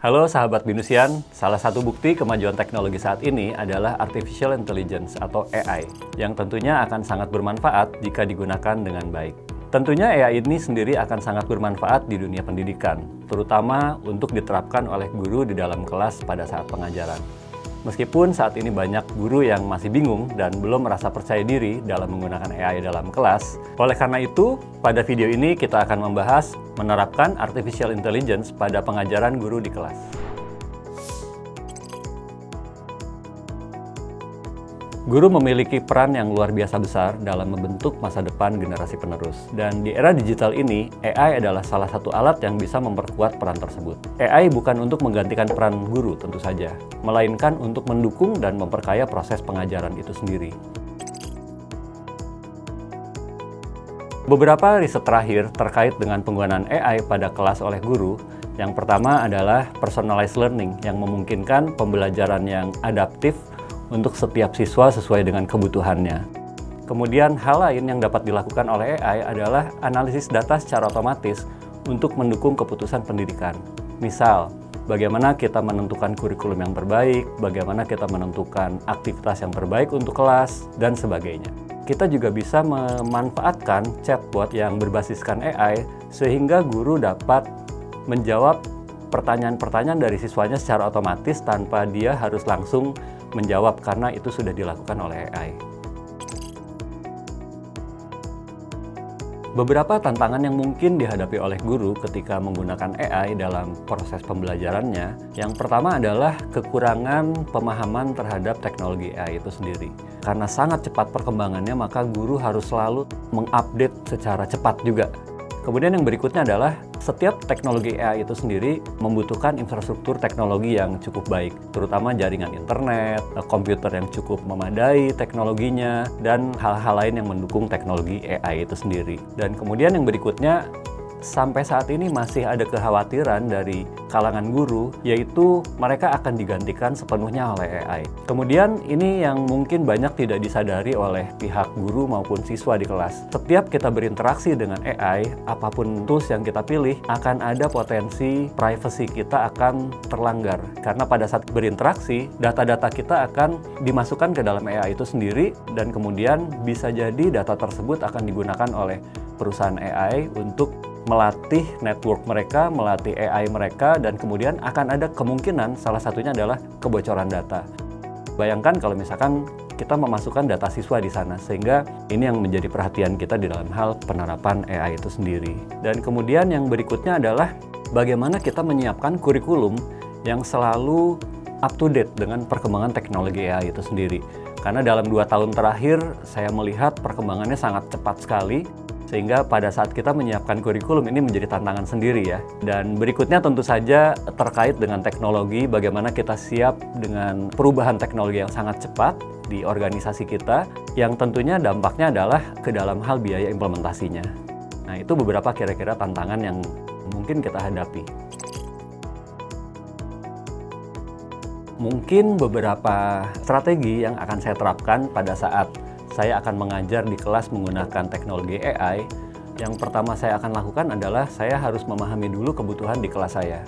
Halo sahabat Binusian, salah satu bukti kemajuan teknologi saat ini adalah Artificial Intelligence atau AI, yang tentunya akan sangat bermanfaat jika digunakan dengan baik. Tentunya AI ini sendiri akan sangat bermanfaat di dunia pendidikan, terutama untuk diterapkan oleh guru di dalam kelas pada saat pengajaran. Meskipun saat ini banyak guru yang masih bingung dan belum merasa percaya diri dalam menggunakan AI dalam kelas. Oleh karena itu, pada video ini kita akan membahas menerapkan Artificial Intelligence pada pengajaran guru di kelas. Guru memiliki peran yang luar biasa besar dalam membentuk masa depan generasi penerus. Dan di era digital ini, AI adalah salah satu alat yang bisa memperkuat peran tersebut. AI bukan untuk menggantikan peran guru tentu saja, melainkan untuk mendukung dan memperkaya proses pengajaran itu sendiri. Beberapa riset terakhir terkait dengan penggunaan AI pada kelas oleh guru. Yang pertama adalah personalized learning yang memungkinkan pembelajaran yang adaptif untuk setiap siswa sesuai dengan kebutuhannya. Kemudian hal lain yang dapat dilakukan oleh AI adalah analisis data secara otomatis untuk mendukung keputusan pendidikan. Misal, bagaimana kita menentukan kurikulum yang terbaik, bagaimana kita menentukan aktivitas yang terbaik untuk kelas, dan sebagainya. Kita juga bisa memanfaatkan chatbot yang berbasiskan AI sehingga guru dapat menjawab pertanyaan-pertanyaan dari siswanya secara otomatis tanpa dia harus langsung menjawab karena itu sudah dilakukan oleh AI. Beberapa tantangan yang mungkin dihadapi oleh guru ketika menggunakan AI dalam proses pembelajarannya. Yang pertama adalah kekurangan pemahaman terhadap teknologi AI itu sendiri. Karena sangat cepat perkembangannya, maka guru harus selalu mengupdate secara cepat juga. Kemudian yang berikutnya adalah setiap teknologi AI itu sendiri membutuhkan infrastruktur teknologi yang cukup baik, terutama jaringan internet, komputer yang cukup memadai teknologinya, dan hal-hal lain yang mendukung teknologi AI itu sendiri. Dan kemudian yang berikutnya, sampai saat ini masih ada kekhawatiran dari kalangan guru, yaitu mereka akan digantikan sepenuhnya oleh AI. Kemudian ini yang mungkin banyak tidak disadari oleh pihak guru maupun siswa di kelas. Setiap kita berinteraksi dengan AI, apapun tools yang kita pilih, akan ada potensi privacy kita akan terlanggar. Karena pada saat berinteraksi, data-data kita akan dimasukkan ke dalam AI itu sendiri, dan kemudian bisa jadi data tersebut akan digunakan oleh perusahaan AI untuk melatih network mereka, melatih AI mereka, dan kemudian akan ada kemungkinan salah satunya adalah kebocoran data. Bayangkan kalau misalkan kita memasukkan data siswa di sana, sehingga ini yang menjadi perhatian kita di dalam hal penerapan AI itu sendiri. Dan kemudian yang berikutnya adalah bagaimana kita menyiapkan kurikulum yang selalu up to date dengan perkembangan teknologi AI itu sendiri. Karena dalam 2 tahun terakhir saya melihat perkembangannya sangat cepat sekali, sehingga pada saat kita menyiapkan kurikulum ini menjadi tantangan sendiri ya. Dan berikutnya tentu saja terkait dengan teknologi, bagaimana kita siap dengan perubahan teknologi yang sangat cepat di organisasi kita, yang tentunya dampaknya adalah ke dalam hal biaya implementasinya. Nah, itu beberapa kira-kira tantangan yang mungkin kita hadapi. Mungkin beberapa strategi yang akan saya terapkan pada saat saya akan mengajar di kelas menggunakan teknologi AI. Yang pertama saya akan lakukan adalah saya harus memahami dulu kebutuhan di kelas saya.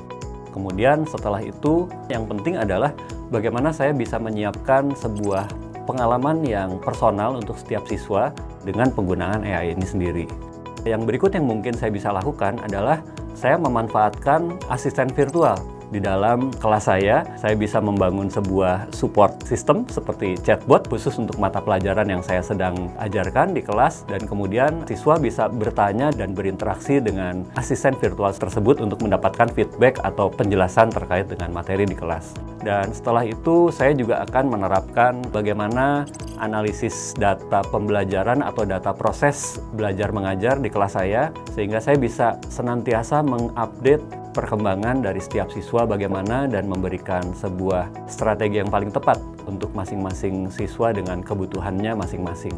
Kemudian setelah itu yang penting adalah bagaimana saya bisa menyiapkan sebuah pengalaman yang personal untuk setiap siswa dengan penggunaan AI ini sendiri. Yang berikut yang mungkin saya bisa lakukan adalah saya memanfaatkan asisten virtual. Di dalam kelas saya bisa membangun sebuah support system seperti chatbot khusus untuk mata pelajaran yang saya sedang ajarkan di kelas, dan kemudian siswa bisa bertanya dan berinteraksi dengan asisten virtual tersebut untuk mendapatkan feedback atau penjelasan terkait dengan materi di kelas. Dan setelah itu saya juga akan menerapkan bagaimana analisis data pembelajaran atau data proses belajar mengajar di kelas saya, sehingga saya bisa senantiasa mengupdate perkembangan dari setiap siswa bagaimana dan memberikan sebuah strategi yang paling tepat untuk masing-masing siswa dengan kebutuhannya masing-masing.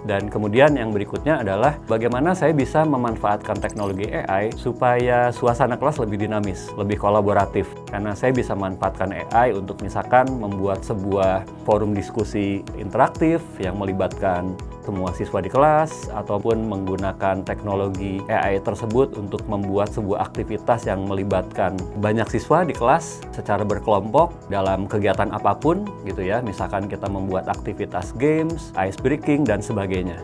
Dan kemudian yang berikutnya adalah bagaimana saya bisa memanfaatkan teknologi AI supaya suasana kelas lebih dinamis, lebih kolaboratif. Karena saya bisa memanfaatkan AI untuk misalkan membuat sebuah forum diskusi interaktif yang melibatkan semua siswa di kelas ataupun menggunakan teknologi AI tersebut untuk membuat sebuah aktivitas yang melibatkan banyak siswa di kelas secara berkelompok dalam kegiatan apapun gitu ya. Misalkan kita membuat aktivitas games, ice breaking dan sebagainya.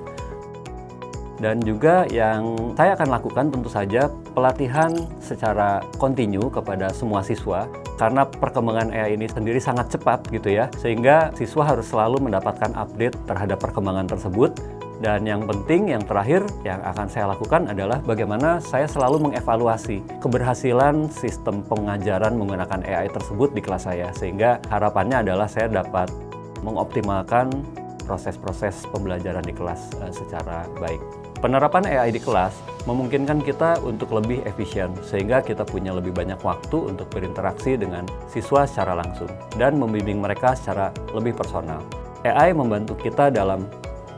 Dan juga yang saya akan lakukan tentu saja pelatihan secara kontinu kepada semua siswa karena perkembangan AI ini sendiri sangat cepat gitu ya, sehingga siswa harus selalu mendapatkan update terhadap perkembangan tersebut. Dan yang penting, yang terakhir yang akan saya lakukan adalah bagaimana saya selalu mengevaluasi keberhasilan sistem pengajaran menggunakan AI tersebut di kelas saya, sehingga harapannya adalah saya dapat mengoptimalkan proses-proses pembelajaran di kelas secara baik. Penerapan AI di kelas memungkinkan kita untuk lebih efisien, sehingga kita punya lebih banyak waktu untuk berinteraksi dengan siswa secara langsung dan membimbing mereka secara lebih personal. AI membantu kita dalam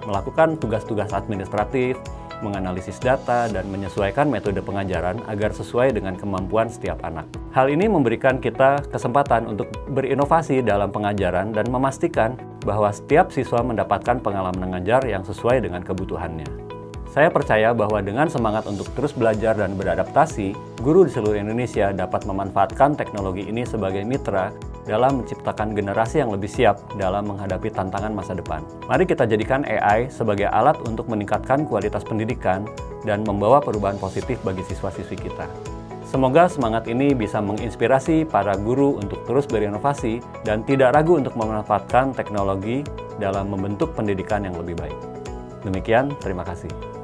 melakukan tugas-tugas administratif, menganalisis data, dan menyesuaikan metode pengajaran agar sesuai dengan kemampuan setiap anak. Hal ini memberikan kita kesempatan untuk berinovasi dalam pengajaran dan memastikan bahwa setiap siswa mendapatkan pengalaman mengajar yang sesuai dengan kebutuhannya. Saya percaya bahwa dengan semangat untuk terus belajar dan beradaptasi, guru di seluruh Indonesia dapat memanfaatkan teknologi ini sebagai mitra dalam menciptakan generasi yang lebih siap dalam menghadapi tantangan masa depan. Mari kita jadikan AI sebagai alat untuk meningkatkan kualitas pendidikan dan membawa perubahan positif bagi siswa-siswi kita. Semoga semangat ini bisa menginspirasi para guru untuk terus berinovasi dan tidak ragu untuk memanfaatkan teknologi dalam membentuk pendidikan yang lebih baik. Demikian, terima kasih.